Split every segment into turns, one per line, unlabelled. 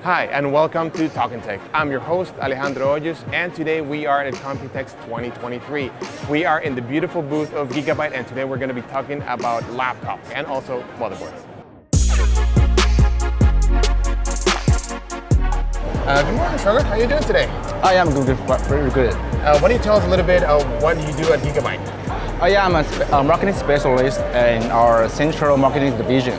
Hi, and welcome to Talkin' Tech. I'm your host, Alejandro Hoyos, and today we are at Computex 2023. We are in the beautiful booth of Gigabyte, and today we're going to be talking about laptops and also motherboards. Good morning, Shuoger. How are you doing today?
I am good, very good.
Why don't you tell us a little bit of what you do at Gigabyte?
I am a marketing specialist in our central marketing division,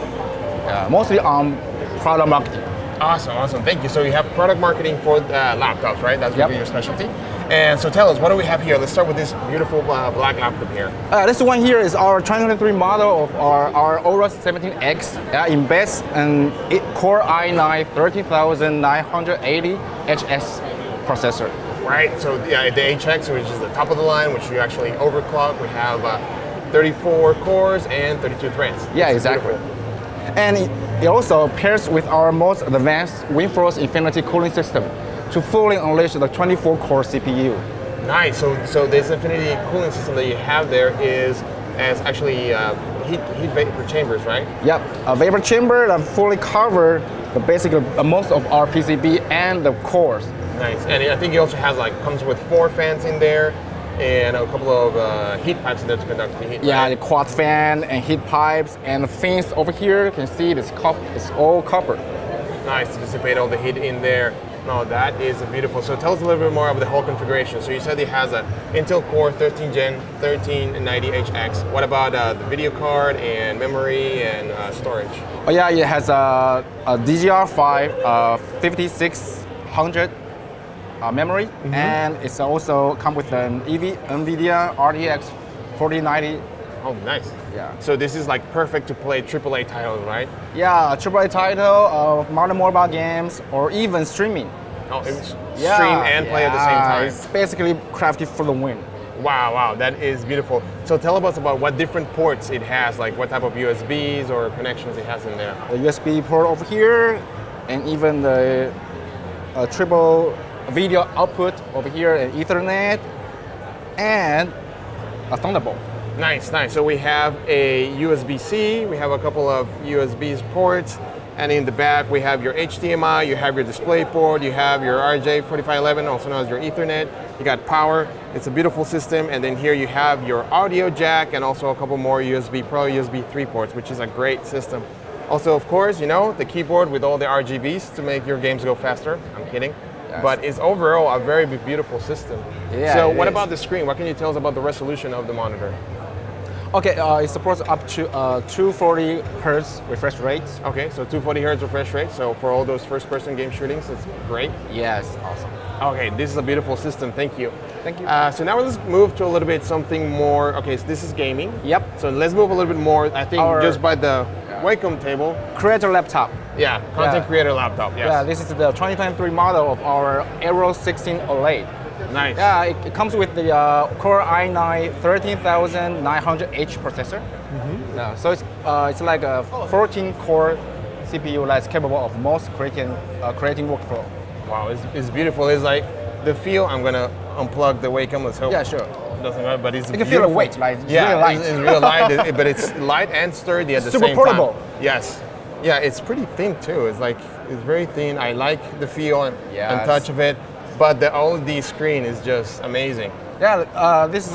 mostly on product marketing.
Awesome, thank you. So you have product marketing for laptops, right? That's going to be your specialty. And so tell us, what do we have here? Let's start with this beautiful black laptop here.
This one here is our 2023 model of our Aorus 17X in base and Core i9 13980 HS processor.
Right, so the HX, which is the top of the line, which you actually overclock. We have 34 cores and 32 threads.
Yeah, exactly. And it also pairs with our most advanced WindForce Infinity cooling system to fully unleash the 24-core CPU.
Nice. So this Infinity cooling system that you have there is actually heat vapor chambers, right?
Yep, a vapor chamber that fully covers basically most of our PCB and the cores.
Nice. And I think it also has comes with 4 fans in there and a couple of heat pipes in there to conduct the heat.
Yeah,
right?
the quad fan and heat pipes and the fins over here. You can see it's all copper.
Nice to dissipate all the heat in there. No, that is beautiful. So tell us a little bit more about the whole configuration. So you said it has a Intel Core 13 Gen 1390HX. What about the video card and memory and storage?
Oh yeah, it has a DDR5 5600 memory, and it's also come with an NVIDIA RTX 4090.
Oh, nice.
Yeah.
So this is perfect to play AAA titles, right?
Yeah, AAA title, modern mobile games, or even streaming.
Oh, stream and play at the same time.
It's basically crafted for the win.
Wow, that is beautiful. So tell us about what different ports it has, like what type of USBs or connections it has in there.
The USB port over here, and even the triple video output over here, and Ethernet, and a Thunderbolt.
Nice. So we have a USB-C, we have a couple of USB ports, and in the back we have your HDMI, you have your DisplayPort, you have your RJ4511, also known as your Ethernet, you got power. It's a beautiful system, and then here you have your audio jack and also a couple more USB Pro, USB 3 ports, which is a great system. Also, of course, the keyboard with all the RGBs to make your games go faster. I'm kidding. Yes. But it's overall a very beautiful system.
Yeah,
so what about the screen? What can you tell us about the resolution of the monitor?
Okay, it supports up to 240 Hertz refresh rates.
Okay, so 240 Hertz refresh rate. So for all those first-person game shootings, it's great.
Yes, awesome.
Okay, this is a beautiful system. Thank you.
Thank you.
So now let's move to a little bit something more. Okay, so this is gaming.
Yep.
So let's move a little bit more. I think just by the Wacom table.
Creator laptop.
Yeah, content creator laptop. Yes.
Yeah, this is the 2023 model of our Aero 16 OLED.
Nice.
Yeah, it comes with the Core i9 13900H processor. Yeah, so it's like a 14-core CPU that's capable of most creating workflow.
Wow, it's beautiful. It's like the feel. I'm gonna unplug the Wacom. Let's hope.
Yeah, sure.
It doesn't matter, but it's
you can feel the weight, like it's really light.
It's real light, but it's light and sturdy at the same time.
Super portable.
Yes. Yeah, it's pretty thin too. It's very thin. I like the feel and touch of it. But the OLED screen is just amazing.
Yeah, this is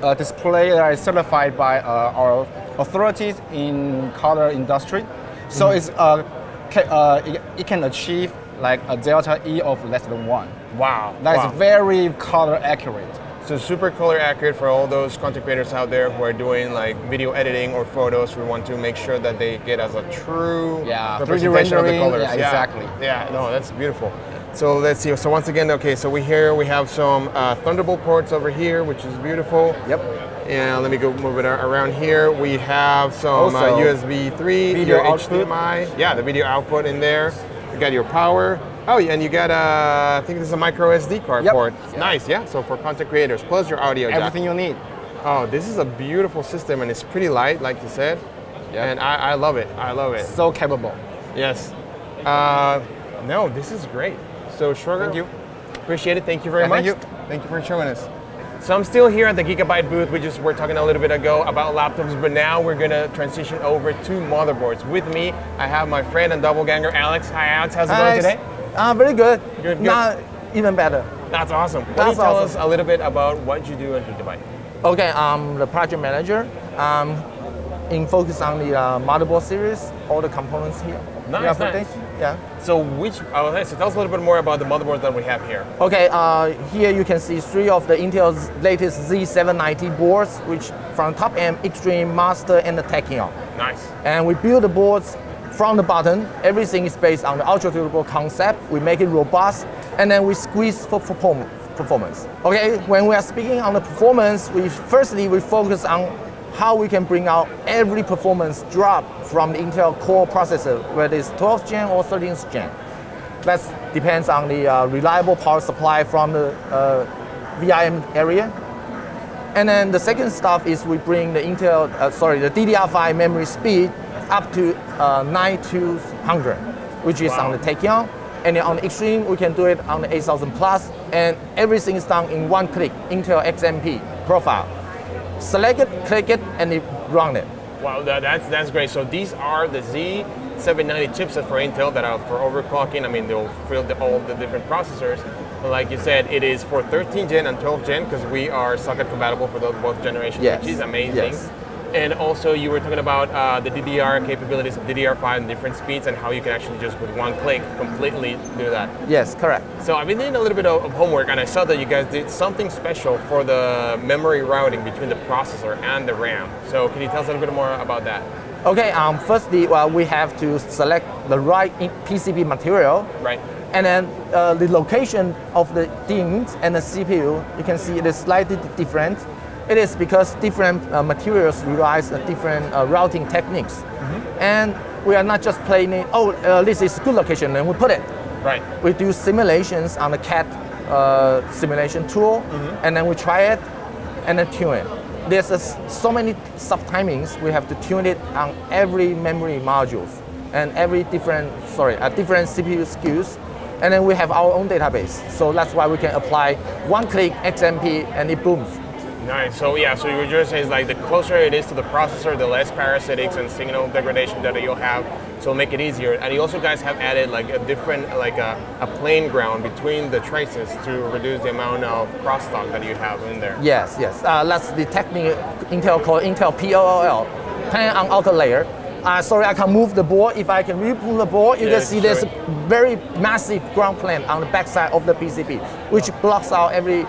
a display that is certified by our authorities in color industry. So it can achieve a delta E of less than 1.
Wow.
That's very color accurate.
So super color accurate for all those content creators out there who are doing video editing or photos who want to make sure that they get as a true representation of the colors.
Yeah, exactly.
Yeah, no, that's beautiful. So let's see. So once again, okay, so we have some Thunderbolt ports over here, which is beautiful.
Yep.
And let me go move it around here. We have some USB 3,
video
your
output.
HDMI. Yeah, the video output in there. You got your power. Oh, yeah, and you got I think this is a micro SD card port. Nice, yeah. So for content creators, plus your audio jack.
Everything you need.
Oh, this is a beautiful system, and it's pretty light, like you said. Yep. And I love it. I love it.
So capable.
Yes. No, this is great. So Shuoger,
thank you.
Appreciate it. Thank you very much. Thank you for showing us. So I'm still here at the Gigabyte booth. We were talking a little bit ago about laptops, but now we're going to transition over to motherboards. With me, I have my friend and doppelganger, Alex. Hi, Alex. How's it going today?
Very good.
Good.
Now even better.
That's awesome. Why don't you tell us a little bit about what you do at Gigabyte?
Okay, I'm the project manager. In focus on the motherboard series, all the components here.
Nice.
Yeah.
So tell us a little bit more about the motherboards that we have here.
Okay, here you can see 3 of the Intel's latest Z790 boards, which from top end, Xtreme Master and the Tachyon.
Nice.
And we build the boards from the bottom. Everything is based on the ultra durable concept. We make it robust, and then we squeeze for performance. Okay, when we are speaking on the performance, we focus on how we can bring out every performance drop from the Intel Core processor, whether it's 12th gen or 13th gen. That depends on the reliable power supply from the VIM area. And then the second stuff is we bring the the DDR5 memory speed up to 9200, which is on the Tachyon. And then on the Extreme, we can do it on the 8000 plus, and everything is done in one click, Intel XMP profile. Select it, click it, and it run it.
Wow, that's great. So these are the Z790 chipsets for Intel that are for overclocking. I mean, they'll fill all the different processors. But like you said, it is for 13th gen and 12th gen because we are socket compatible for both generations,
yes.
which is amazing.
Yes.
And also you were talking about the DDR capabilities of DDR5 and different speeds and how you can actually just with one click completely do that.
Yes, correct.
So I've been doing a little bit of homework and I saw that you guys did something special for the memory routing between the processor and the RAM. So can you tell us a little bit more about that?
Okay, firstly, we have to select the right PCB material.
Right.
And then the location of the DIMMs and the CPU, you can see it is slightly different. It is because different materials utilize different routing techniques. Mm-hmm. And we are not just playing it, this is good location, and we put it.
Right.
We do simulations on the CAD simulation tool, mm-hmm. and then we try it, and then tune it. There's so many sub-timings, we have to tune it on every memory modules, and every different CPU SKUs, and then we have our own database. So that's why we can apply one-click XMP, and it booms.
Nice. So yeah, so you were just saying like the closer it is to the processor, the less parasitics and signal degradation that you'll have. So make it easier. And you also guys have added like a different, like a plain ground between the traces to reduce the amount of crosstalk that you have in there.
Yes, yes. That's the technique Intel called Intel POOL, plan on outer layer. Sorry, I can move the board. If I can remove the board, you can see there's a very massive ground plane on the backside of the PCB, which blocks out every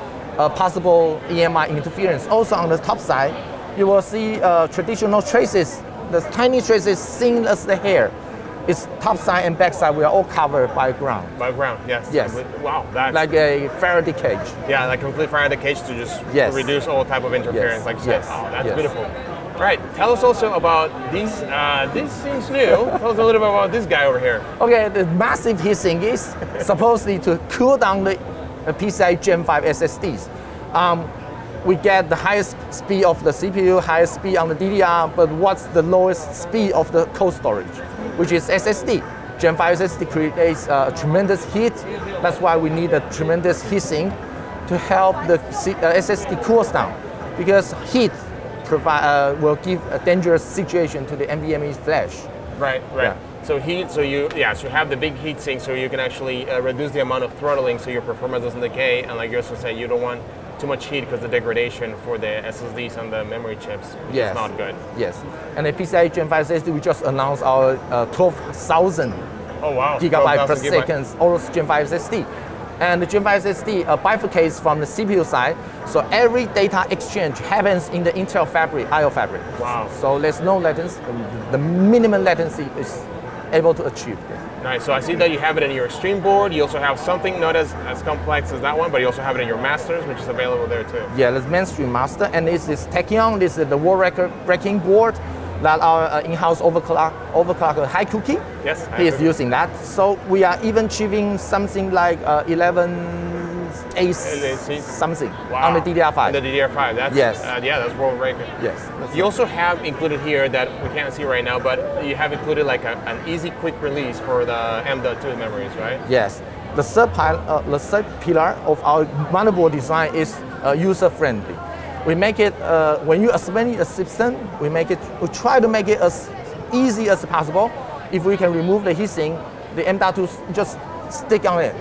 possible EMI interference. Also on the top side, you will see traditional traces, the tiny traces thin as the hair. It's top side and back side, we are all covered by ground.
By ground, yes.
Yes.
Wow, that's...
like a Faraday cage.
Yeah, like a complete Faraday cage to just to reduce all type of interference, like you said. Oh, that's beautiful. All right, tell us also about these, this seems new. Tell us a little bit about this guy over here.
Okay, the massive heatsink is supposedly to cool down the PCI Gen 5 SSDs. We get the highest speed of the CPU, highest speed on the DDR, but what's the lowest speed of the cold storage, which is SSD. Gen 5 SSD creates tremendous heat. That's why we need a tremendous heatsink to help the SSD cools down, because heat will give a dangerous situation to the NVMe flash.
Right, right. Yeah. So you have the big heat sink so you can actually reduce the amount of throttling so your performance doesn't decay, and like you also said, you don't want too much heat because the degradation for the SSDs and the memory chips is not good.
Yes, and the PCI Gen 5 SSD, we just announced our 12,000 gigabyte per second Aorus Gen 5 SSD. And the Gen 5 SSD bifurcates from the CPU side, so every data exchange happens in the Intel fabric, I/O fabric.
Wow.
So there's no latency, the minimum latency is able to achieve this.
Nice, so I see that you have it in your Extreme board. You also have something not as complex as that one, but you also have it in your Masters, which is available there too.
Yeah, the mainstream Master, and this is Tachyon. This is the world record breaking board that our in-house overclocker High Cookie.
Yes,
he is using that. So we are even achieving something like 11 something on the DDR5.
On the DDR5, that's that's world record.
Yes.
You also have included here that we can't see right now, but you have included like an easy quick release for the M.2 memories, right?
Yes. The third pillar of our motherboard design is user-friendly. We make it when you assemble a system, we try to make it as easy as possible. If we can remove the heatsink, the M.2 just
stick on it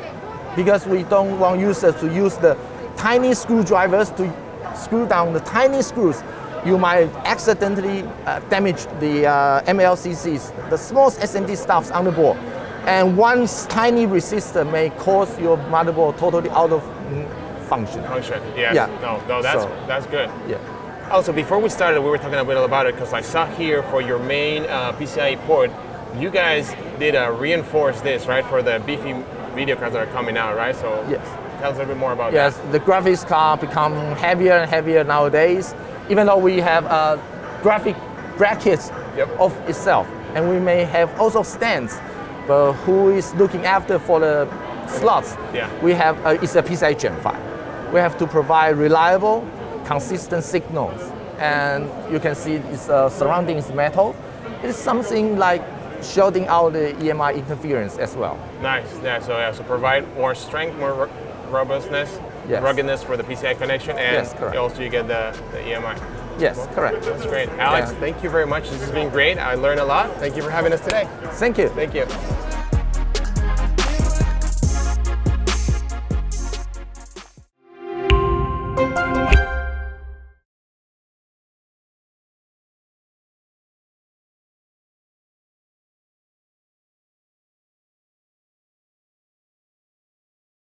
because we don't want users to use the tiny screwdrivers to screw down the tiny screws. You might accidentally damage the MLCCs, the small SMD stuffs on the board. And one tiny resistor may cause your motherboard totally out of function.
Yes.
Yeah.
No, that's good.
Yeah.
Also, before we started, we were talking a bit about it because I saw here for your main PCIe port, you guys did reinforce this, right, for the beefy video cards that are coming out, right? So
yes.
Tell us a little bit more about
that. Yes, the graphics card become heavier and heavier nowadays, even though we have graphic brackets of itself, and we may have also stands. But who is looking after for the slots?
Yeah.
We have it's a PCI Gen 5. We have to provide reliable, consistent signals, and you can see its surrounding is metal. It's something like shielding out the EMI interference as well.
Nice. Yeah. So provide more strength, more robustness, ruggedness for the PCI connection, and also you get the EMI.
Yes, correct.
That's great. Alex, thank you very much. This has been great. I learned a lot. Thank you for having us today.
Thank you.
Thank you.